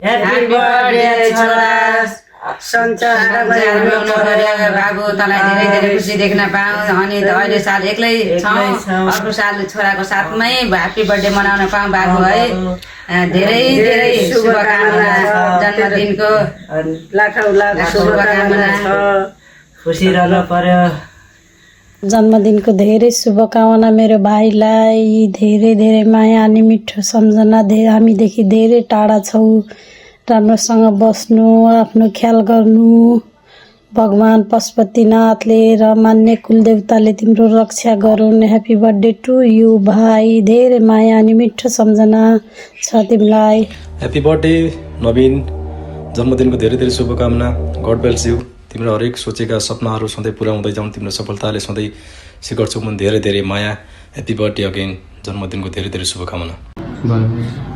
Happy birthday, छोरा बाबु तँलाई धेरै धेरै खुसी देख्न पाऊँ अनि अहिले साल एक्लै छौँ अर्को साल छोराको साथमै ह्याप्पी बर्थडे मनाउन पाऊँ बाबु है धेरै धेरै शुभकामना जन्मदिनको लाखौँ लाख शुभकामना खुसी रहन पर्यो जन्मदिनको धेरै शुभकामना मेरो भाइलाई धेरै धेरै माया अनि मिठो सम्झना हामीदेखि धेरै टाढा छौ राम्रोसँग बस्नु आफ्नो ख्याल गर्नु भगवान पशुपतिनाथले र मान्य कुलदेवताले तिम्रो रक्षा गरून् ह्याप्पी बर्थडे टु यु भाइ धेरै माया अनि मिठो सम्झना छ तिमीलाई ह्याप्पी बर्थडे नवीन जन्मदिनको धेरै धेरै शुभकामना गड ब्लेस यु तिम्रो हरेक सोचेका सपनाहरू सधैँ पुरा हुँदै जाउन् तिम्रो सफलताले सधैँ शिखर चुम्बन धेरै धेरै माया ह्याप्पी बर्थडे अगेन जन्मदिनको धेरै धेरै शुभकामना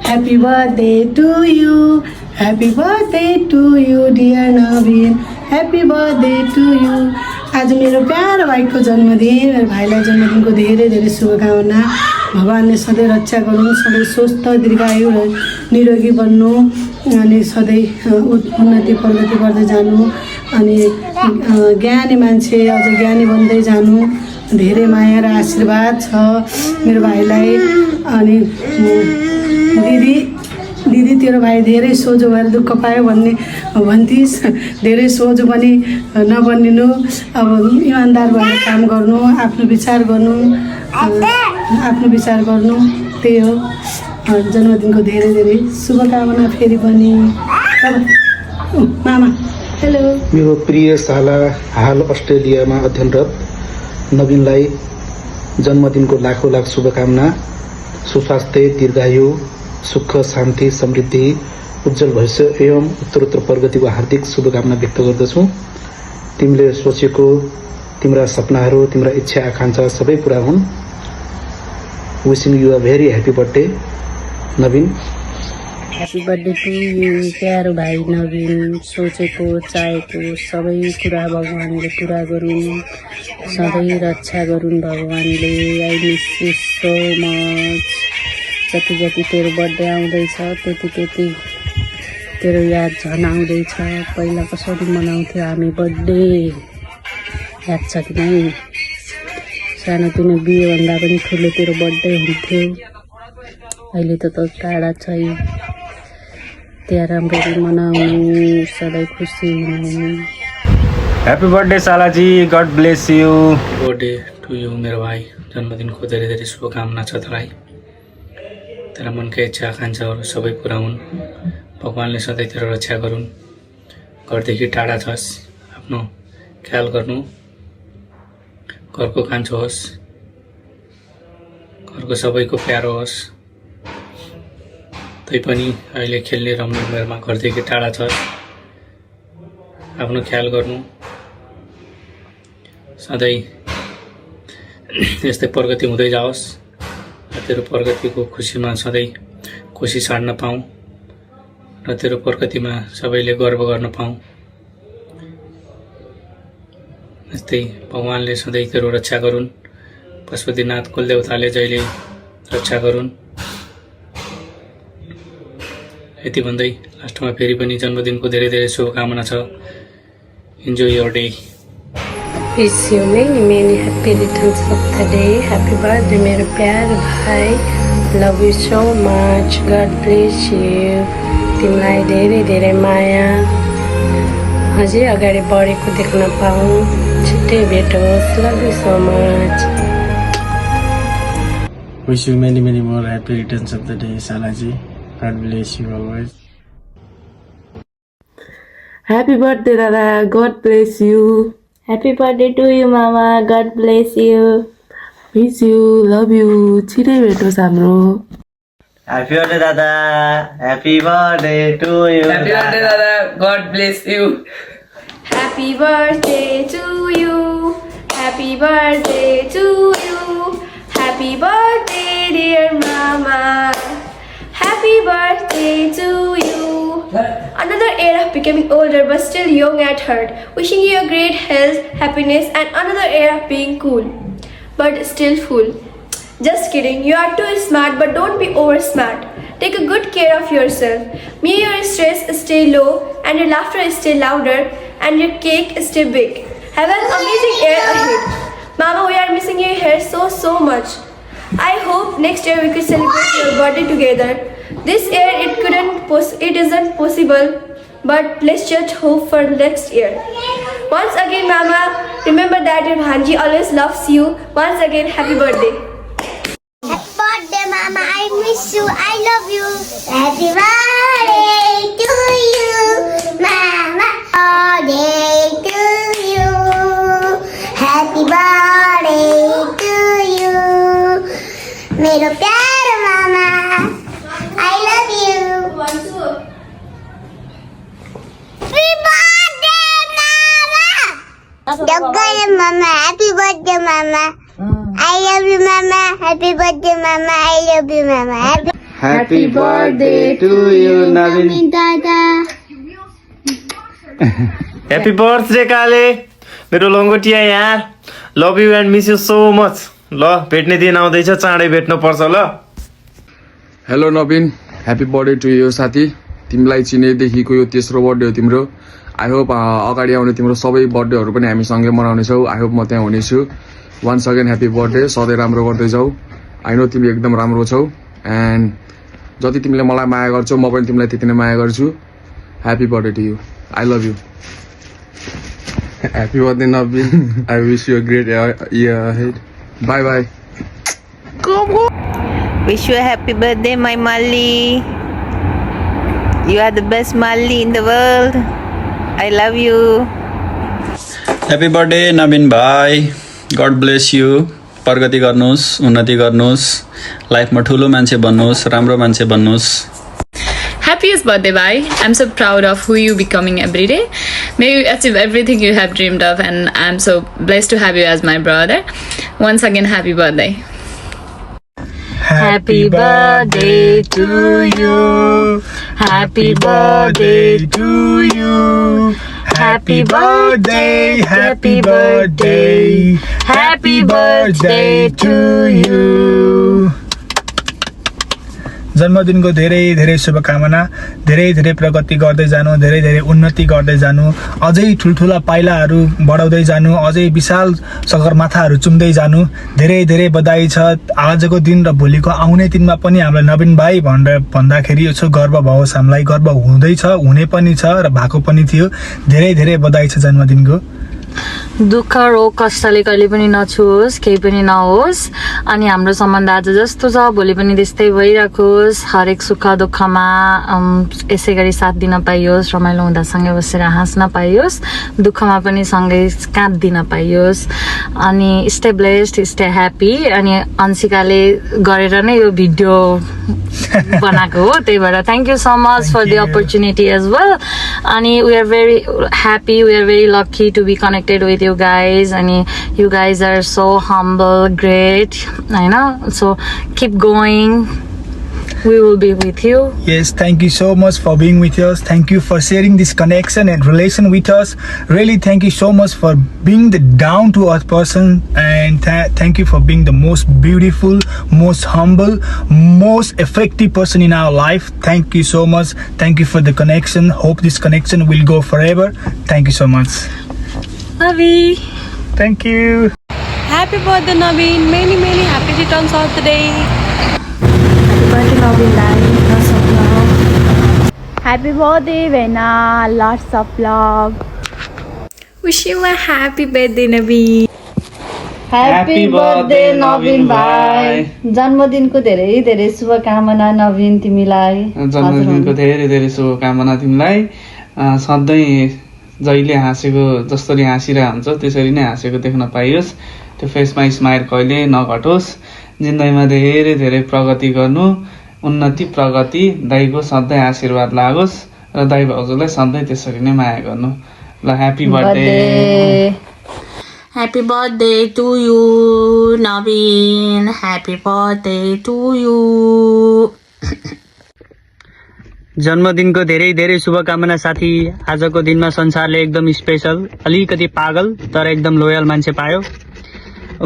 Happy birthday to you. Happy birthday to you, dear Naveen. Happy birthday to you. आज मेरो प्यारो भाइको जन्मदिन मेरो भाइलाई जन्मदिनको धेरै धेरै शुभकामना भगवानले सधैँ रक्षा गर्नु सधैँ स्वस्थ दीर्घायु र निरोगी बन्नु अनि सधैँ उन्नति प्रगति गर्दै जानु अनि ज्ञानी मान्छे अझ ज्ञानी बन्दै जानु धेरै माया र आशीर्वाद छ मेरो भाइलाई अनि दिदी तेरो भाइ धेरै सोझो भएर दुःख पायो भन्थिस् धेरै सोझो पनि नबनिनु अब इमान्दार भएर काम गर्नु आफ्नो विचार गर्नु त्यही हो जन्मदिनको धेरै धेरै शुभकामना फेरि पनि मामा हेलो मेरो प्रिय साला हाल अस्ट्रेलियामा अध्ययनरत नवीनलाई जन्मदिनको लाखौँ लाख शुभकामना सुस्वास्थ्य दीर्घायु सुख शान्ति समृद्धि उज्जवल भविष्य एवं उत्तरोत्तर प्रगतिको हार्दिक शुभकामना व्यक्त गर्दछु तिमीले सोचेको तिम्रा सपनाहरू तिम्रा इच्छा आकांक्षा सबै पुरा हुन् wishing you a very happy birthday Navin happy birthday to you प्यारो भाइ नवीन सोचेको चाहेको सबै कुरा भगवान्ले पुरा गरून् सधैँ रक्षा गरून् भगवान्ले I miss you so much जति जति तेरो बर्थडे आउँदैछ त्यति तेरो याद झन् आउँदैछ पहिला कसरी मनाउँथ्यो हामी बर्थडे याद छ कि नै सानोतिनो बिहेभन्दा पनि ठुलो तेरो बर्थडे हुन्थ्यो अहिले त टाढा छै त्यहाँ राम्ररी मनाउनु सधैँ खुसी हुनु ह्याप्पी बर्थडे सालाजी god bless you birthday to you मेरो भाइ जन्मदिनको धेरै धेरै शुभकामना छ तँलाई तेरा मनका इच्छा आकांक्षाहरू सबै पुरा हुन् भगवान्ले सधैँ तेरो रक्षा गरून् घरदेखि टाढा छस् आफ्नो ख्याल गर्नु घरको कान्छो होस् घरको सबैको प्यारो होस् तैपनि अहिले खेल्ने रम्ने उमेरमा घरदेखि टाढा छस् आफ्नो ख्याल गर्नु सधैँ यस्तै प्रगति हुँदै जाओस् तेरो प्रगतिको खुसीमा सधैँ खुसी साड्न पाऊँ र तेरो प्रगतिमा सबैले गर्व गर्न पाऊँ यस्तै भगवान्ले सधैँ तेरो रक्षा गरून् पशुपतिनाथ कुलदेवताले जहिले रक्षा गरून् यति भन्दै लास्टमा फेरि पनि जन्मदिनको धेरै धेरै शुभकामना छ enjoy your day Wish you many happy returns of the day. Happy birthday मेरो प्यारो भाइ love you so much God bless you तिमीलाई धेरै धेरै माया अझै अगाडि बढेको देख्न पाऊँ छिट्टै भेटोस् love you so much Wish you many more happy returns of the day Salaji God bless you always Happy birthday Dada God bless you Happy birthday to you, Mama. God bless you. Miss you, love you. छिटै भेटोस् हाम्रो Happy birthday Dada Happy birthday to you Happy birthday Dada God bless you Happy birthday to you. Happy birthday to you. Happy birthday, dear Mama. Happy birthday to you. Another era of becoming older but still young at heart. Wishing you a great health, happiness and another era of being cool but still fool. Just kidding, you are too smart but don't be over smart. take a good care of yourself. May your stress stay low and your laughter stay louder and your cake stay big. Have an amazing year ahead. Mama, we are missing you here so much. I hope next year we could celebrate your birthday together. This year it isn't possible, but let's just hope for next year. Once again, Mama, remember that your Bhanji always loves you. Once again, happy birthday. Happy birthday, Mama. I miss you. I love you. Happy birthday to you, Mama. Birthday to you. Happy birthday to you. मेरो प्यारो मामा. I love you. Happy birthday, Mama. Doggo Mama. Happy birthday, Mama. I love you, Mama. Happy birthday, Mama. I love you, Mama. Happy birthday to you, Navin. Dada. Happy birthday Kale मेरो लङ्गोटिया यार love you and miss you so much ल भेट्ने दिन आउँदैछ चाँडै भेट्नु पर्छ ल hello Navin happy birthday to you साथी तिमीलाई चिनेदेखिको यो तेस्रो बर्थडे हो तिम्रो आई होप अगाडि आउने तिम्रो सबै बर्थडेहरू पनि हामी सँगै मनाउनेछौ आई होप म त्यहाँ हुनेछु वन्स अगेन ह्याप्पी बर्थडे सधैँ राम्रो गर्दै जाऊ आई नो तिमी एकदम राम्रो छौ एन्ड जति तिमीले मलाई माया गर्छौ म पनि तिमीलाई त्यति नै माया गर्छु happy birthday to you I love you Happy birthday, Navin. I wish you a great year ahead. By by Wish you a happy birthday, my Mali. You are the best Mali in the world. I love you. Happy birthday, Navin bhai. God bless you. प्रगति गर्नुस्, उन्नति गर्नुस्, लाइफमा ठुलो मान्छे बन्नुस्, राम्रो मान्छे बन्नुस्. Happiest birthday, bhai. I'm so proud of who you becoming every day. May you achieve everything you have dreamed of, and I'm so blessed to have you as my brother. Once again, happy birthday. Happy birthday to you. Happy birthday to you. Happy birthday, happy birthday. Happy birthday to you. जन्मदिनको धेरै धेरै शुभकामना धेरै धेरै प्रगति गर्दै जानु धेरै धेरै उन्नति गर्दै जानु अझै ठुलठुला पाइलाहरू बढाउँदै जानु अझै विशाल सगरमाथाहरू चुम्दै जानु धेरै धेरै बधाई छ आजको दिन र भोलिको आउने दिनमा पनि हामीलाई नवीन भाइ भनेर भन्दाखेरि यसो गर्व भओस् हामीलाई गर्व हुँदैछ हुने पनि छ र भएको पनि थियो धेरै धेरै बधाई छ जन्मदिनको दुःख रोग कष्टले कहिले पनि नछुओस् केही पनि नहोस् अनि हाम्रो सम्बन्ध आज जस्तो छ भोलि पनि त्यस्तै भइराखोस् हरेक सुख दुःखमा यसै गरी साथ दिन पाइयोस् रमाइलो हुँदा सँगै बसेर हाँस्न पाइयोस् दुःखमा पनि सँगै काँध दिन पाइयोस् अनि स्टे ब्लेस्ड स्टे ह्याप्पी अनि अन्सिकाले गरेर नै यो भिडियो बनाएको हो त्यही भएर thank you so much for the opportunity as well अनि we are very happy we are very lucky to be connected with you guys and you guys are so humble great I know so keep going we will be with you. Yes, thank you so much for being with us. Thank you for sharing this connection and relation with us. Really thank you so much for being the down to earth person and thank you for being the most beautiful, most humble, most effective person in our life. Thank you so much. Thank you for the connection. Hope this connection will go forever. Thank you so much. Love you. Thank you. Happy birthday, Naveen. Many happy returns of the day. Happy birthday, Naveen. Lots of love. Happy birthday, Vena. Lots of love. Wish you a happy birthday, Naveen. Happy birthday, Naveen bhai. जन्मदिनको धेरै धेरै शुभकामना नवीन तिमीलाई. जन्मदिनको धेरै धेरै शुभकामना तिमीलाई. सधैँ जहिले हाँसेको जसरी हाँसिरहेको हुन्छ त्यसरी नै हाँसेको देख्न पाइयोस् त्यो फेसमा स्माइल कहिले नघटोस् जिन्दगीमा धेरै धेरै प्रगति गर्नु उन्नति प्रगति दाइको सधैँ आशीर्वाद लागोस् र दाइ भाउजूलाई सधैँ त्यसरी नै माया गर्नु ल happy birthday Happy birthday to you Naveen Happy birthday to you जन्मदिनको धेरै धेरै शुभकामना साथी आजको दिनमा संसारले एकदम स्पेशल अलिकति पागल तर एकदम लोयल मान्छे पायो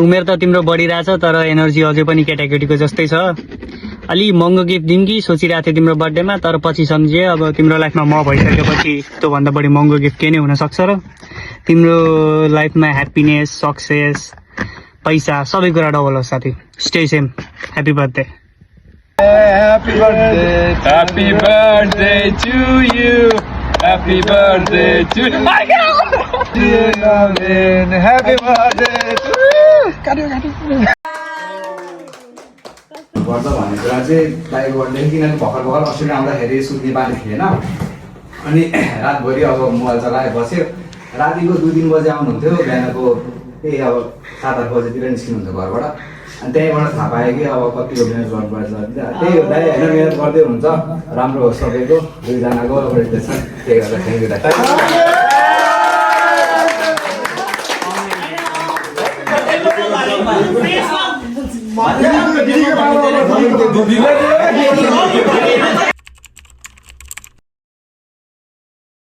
उमेर त तिम्रो बढिरहेछ तर एनर्जी अझै पनि केटाकेटीको जस्तै छ अलि महँगो गिफ्ट दिउँ कि सोचिरहेको थिएँ तिम्रो बर्थडेमा, तर पछि सम्झेँ अब तिम्रो लाइफमा म भइसकेपछि त्योभन्दा बढी महँगो गिफ्ट के नै हुनसक्छ र तिम्रो लाइफमा ह्याप्पिनेस, सक्सेस, पैसा सबै कुरा डबल होस् साथी। Stay same. Happy birthday. Happy birthday to you. Happy birthday to you. Dear Navin, happy birthday to you. गर्छ भन्ने कुरा चाहिँ बाइक बर्थडे किनकि भर्खर अस्ट्रेलिया आउँदाखेरि सुत्ने बानी थिएन अनि रातभरि अब मोबाइल चलाएर बस्यो। रातिको 2-3 बजे आउनुहुन्थ्यो, बिहानको त्यही अब 7-8 बजेतिर निस्किनुहुन्छ घरबाट। अनि त्यहीँबाट थाहा पाएँ कि अब कतिको मिहिनेत गर्नुपर्छ। त्यही हो दाइ, होइन मिहिनेत गर्दै हुन्छ, राम्रो होस् सबैको, दुईजनाको बर्थडे छ। त्यही गर्दा थ्याङ्क यू दाइ।